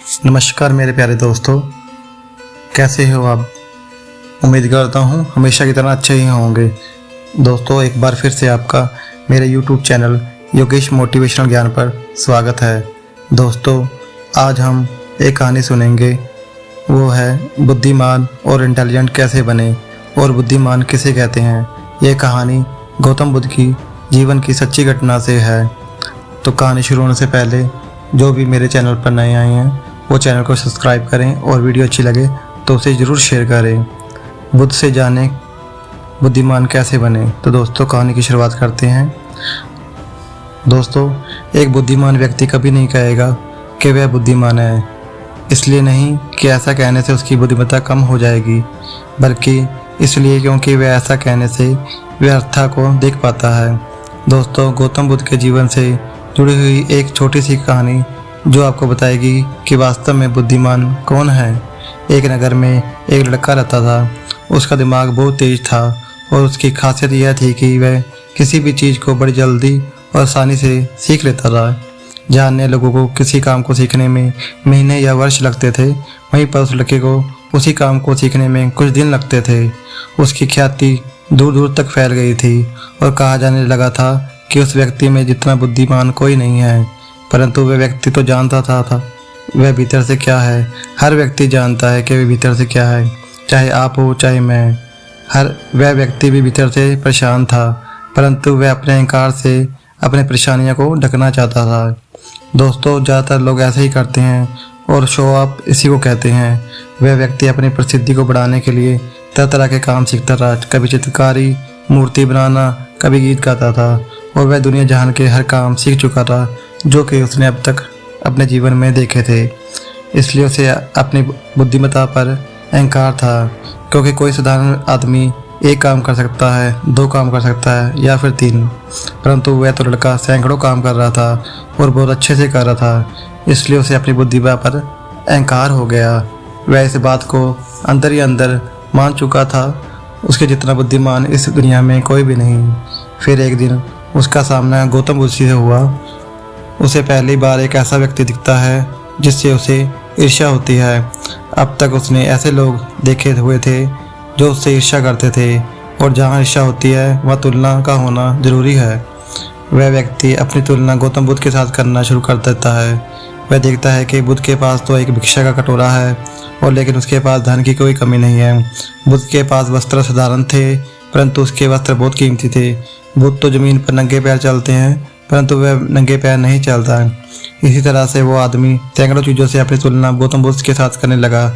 नमस्कार मेरे प्यारे दोस्तों, कैसे हो आप। उम्मीद करता हूँ हमेशा की तरह अच्छे ही होंगे। दोस्तों, एक बार फिर से आपका मेरे YouTube चैनल योगेश मोटिवेशनल ज्ञान पर स्वागत है। दोस्तों, आज हम एक कहानी सुनेंगे, वो है बुद्धिमान और इंटेलिजेंट कैसे बने और बुद्धिमान किसे कहते हैं। ये कहानी गौतम बुद्ध की जीवन की सच्ची घटना से है। तो कहानी शुरू होने से पहले जो भी मेरे चैनल पर नए आए हैं वो चैनल को सब्सक्राइब करें और वीडियो अच्छी लगे तो उसे ज़रूर शेयर करें। बुद्ध से जाने बुद्धिमान कैसे बने। तो दोस्तों, कहानी की शुरुआत करते हैं। दोस्तों, एक बुद्धिमान व्यक्ति कभी नहीं कहेगा कि वह बुद्धिमान है, इसलिए नहीं कि ऐसा कहने से उसकी बुद्धिमत्ता कम हो जाएगी, बल्कि इसलिए क्योंकि वह ऐसा कहने से व्यर्थता को देख पाता है। दोस्तों, गौतम बुद्ध के जीवन से जुड़ी हुई एक छोटी सी कहानी जो आपको बताएगी कि वास्तव में बुद्धिमान कौन है। एक नगर में एक लड़का रहता था। उसका दिमाग बहुत तेज था और उसकी खासियत यह थी कि वह किसी भी चीज़ को बड़ी जल्दी और आसानी से सीख लेता था। जहाँ अन्य लोगों को किसी काम को सीखने में महीने या वर्ष लगते थे, वहीं पर उस लड़के को उसी काम को सीखने में कुछ दिन लगते थे। उसकी ख्याति दूर दूर तक फैल गई थी और कहा जाने लगा था कि उस व्यक्ति में जितना बुद्धिमान कोई नहीं है। परंतु वह व्यक्ति तो जानता था वह भीतर से क्या है। हर व्यक्ति जानता है कि वह भीतर से क्या है, चाहे आप हो चाहे मैं। वह व्यक्ति भी भीतर से परेशान था, परंतु वह अपने अहंकार से अपने परेशानियों को ढकना चाहता था। दोस्तों, ज़्यादातर लोग ऐसे ही करते हैं और शो ऑफ इसी को कहते हैं। वह व्यक्ति अपनी प्रसिद्धि को बढ़ाने के लिए तरह तरह के काम सीखता रहा। कभी चित्रकारी, मूर्ति बनाना, कभी गीत गाता था और वह दुनिया जहान के हर काम सीख चुका था जो कि उसने अब तक अपने जीवन में देखे थे। इसलिए उसे अपनी बुद्धिमत्ता पर अहंकार था, क्योंकि कोई साधारण आदमी एक काम कर सकता है, दो काम कर सकता है या फिर तीन, परंतु वह तो लड़का सैकड़ों काम कर रहा था और बहुत अच्छे से कर रहा था। इसलिए उसे अपनी बुद्धिमत्ता पर अहंकार हो गया। वह इस बात को अंदर ही अंदर मान चुका था, उसके जितना बुद्धिमान इस दुनिया में कोई भी नहीं। फिर एक दिन उसका सामना गौतम बुद्ध से हुआ। उसे पहली बार एक ऐसा व्यक्ति दिखता है जिससे उसे ईर्ष्या होती है। अब तक उसने ऐसे लोग देखे हुए थे जो उससे ईर्ष्या करते थे, और जहाँ ईर्ष्या होती है वहाँ तुलना का होना जरूरी है। वह व्यक्ति अपनी तुलना गौतम बुद्ध के साथ करना शुरू कर देता है। वह देखता है कि बुद्ध के पास तो एक भिक्षा का कटोरा है और लेकिन उसके पास धन की कोई कमी नहीं है। बुद्ध के पास वस्त्र साधारण थे, परंतु उसके वस्त्र बहुत कीमती थे। बुद्ध तो ज़मीन पर नंगे पैर चलते हैं, परंतु वह नंगे पैर नहीं चलता है। इसी तरह से वो आदमी सैकड़ों चीज़ों से अपनी तुलना गौतम बुद्ध के साथ करने लगा,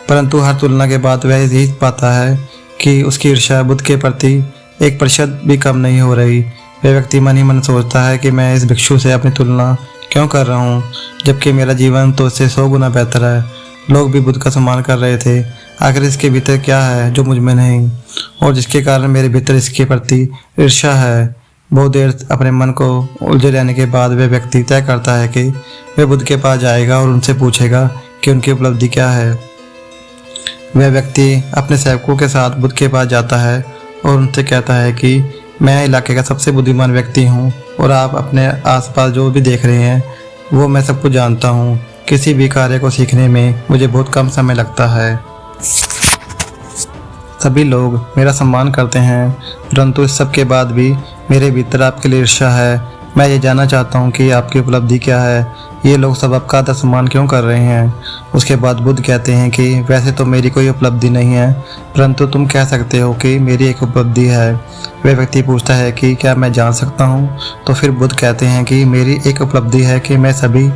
परंतु हर तुलना के बाद वह यही पाता है कि उसकी ईर्ष्या बुद्ध के प्रति 1% भी कम नहीं हो रही। वह व्यक्ति मन ही मन सोचता है कि मैं इस भिक्षु से अपनी तुलना क्यों कर रहा हूँ, जबकि मेरा जीवन तो इससे 100 गुना बेहतर है। लोग भी बुद्ध का सम्मान कर रहे थे, आखिर इसके भीतर क्या है जो मुझ में नहीं, और जिसके कारण मेरे भीतर इसके प्रति ईर्ष्या है। बहुत देर अपने मन को उलझे रहने के बाद वह व्यक्ति तय करता है कि वह बुद्ध के पास जाएगा और उनसे पूछेगा कि उनकी उपलब्धि क्या है। वह व्यक्ति अपने सेवकों के साथ बुद्ध के पास जाता है और उनसे कहता है कि मैं इलाके का सबसे बुद्धिमान व्यक्ति हूँ और आप अपने आसपास जो भी देख रहे हैं वो मैं सब कुछ जानता हूँ। किसी भी कार्य को सीखने में मुझे बहुत कम समय लगता है। सभी लोग मेरा सम्मान करते हैं, परंतु इस सब के बाद भी मेरे भीतर आपके लिए ईर्ष्या है। मैं ये जानना चाहता हूँ कि आपकी उपलब्धि क्या है। ये लोग सब आपका आदर सम्मान क्यों कर रहे हैं। उसके बाद बुद्ध कहते हैं कि वैसे तो मेरी कोई उपलब्धि नहीं है, परंतु तुम कह सकते हो कि मेरी एक उपलब्धि है। वह व्यक्ति पूछता है कि क्या मैं जान सकता हूँ। तो फिर बुद्ध कहते हैं कि मेरी एक उपलब्धि है कि मैं सभी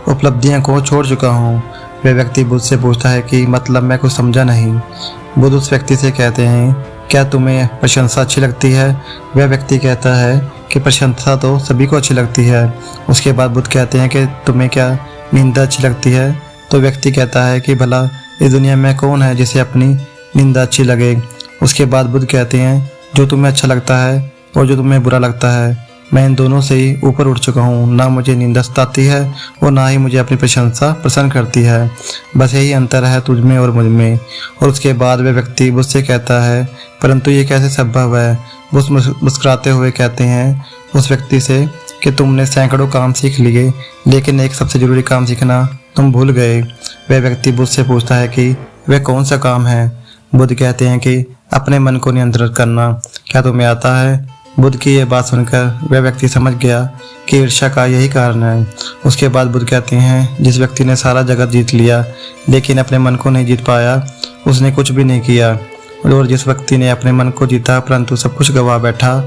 उपलब्धियों को छोड़ चुका हूँ। वह व्यक्ति बुद्ध से पूछता है कि मतलब मैं कुछ समझा नहीं। बुद्ध उस व्यक्ति से कहते हैं, क्या तुम्हें प्रशंसा अच्छी लगती है। वह व्यक्ति कहता है कि प्रशंसा तो सभी को अच्छी लगती है। उसके बाद बुद्ध कहते हैं कि तुम्हें क्या निंदा अच्छी लगती है। तो व्यक्ति कहता है कि भला इस दुनिया में कौन है जिसे अपनी निंदा अच्छी लगे। उसके बाद बुद्ध कहते हैं, जो तुम्हें अच्छा लगता है और जो तुम्हें बुरा लगता है, मैं इन दोनों से ही ऊपर उठ चुका हूँ। ना मुझे निंदा सताती है और ना ही मुझे अपनी प्रशंसा पसंद करती है। बस यही अंतर है तुझ में और मुझ में। और उसके बाद वह व्यक्ति मुझसे कहता है, परंतु ये कैसे संभव है। वो मुस्कुराते हुए कहते हैं उस व्यक्ति से कि तुमने सैकड़ों काम सीख लिए, लेकिन एक सबसे ज़रूरी काम सीखना तुम भूल गए। वह व्यक्ति बुद्ध से पूछता है कि वह कौन सा काम है। बुद्ध कहते हैं कि अपने मन को नियंत्रित करना। क्या तुम्हें आता है? बुद्ध की यह बात सुनकर वह व्यक्ति समझ गया कि ईर्ष्या का यही कारण है। उसके बाद बुद्ध कहते हैं, जिस व्यक्ति ने सारा जगत जीत लिया लेकिन अपने मन को नहीं जीत पाया, उसने कुछ भी नहीं किया। और जिस व्यक्ति ने अपने मन को जीता परंतु सब कुछ गवा बैठा,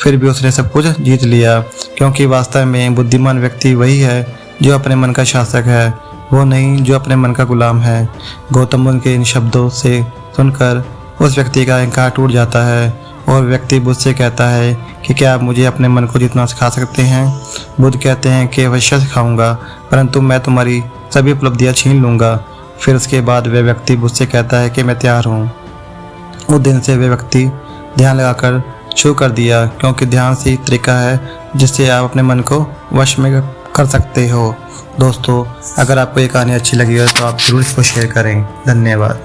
फिर भी उसने सब कुछ जीत लिया। क्योंकि वास्तव में बुद्धिमान व्यक्ति वही है जो अपने मन का शासक है, वो नहीं जो अपने मन का गुलाम है। गौतम बुद्ध के इन शब्दों से सुनकर उस व्यक्ति का अहंकार टूट जाता है और व्यक्ति बुद्ध से कहता है कि क्या आप मुझे अपने मन को जीतना सिखा सकते हैं? बुद्ध कहते हैं कि अवश्य सिखाऊंगा, परंतु मैं तुम्हारी सभी उपलब्धियां छीन लूंगा। फिर उसके बाद वह व्यक्ति बुद्ध से कहता है कि मैं तैयार हूँ। उस दिन से वह व्यक्ति ध्यान लगाकर शुरू कर दिया, क्योंकि ध्यान से ही तरीका है जिससे आप अपने मन को वश में कर सकते हो। दोस्तों, अगर आपको ये कहानी अच्छी लगी हो तो आप जरूर इसको शेयर करें। धन्यवाद।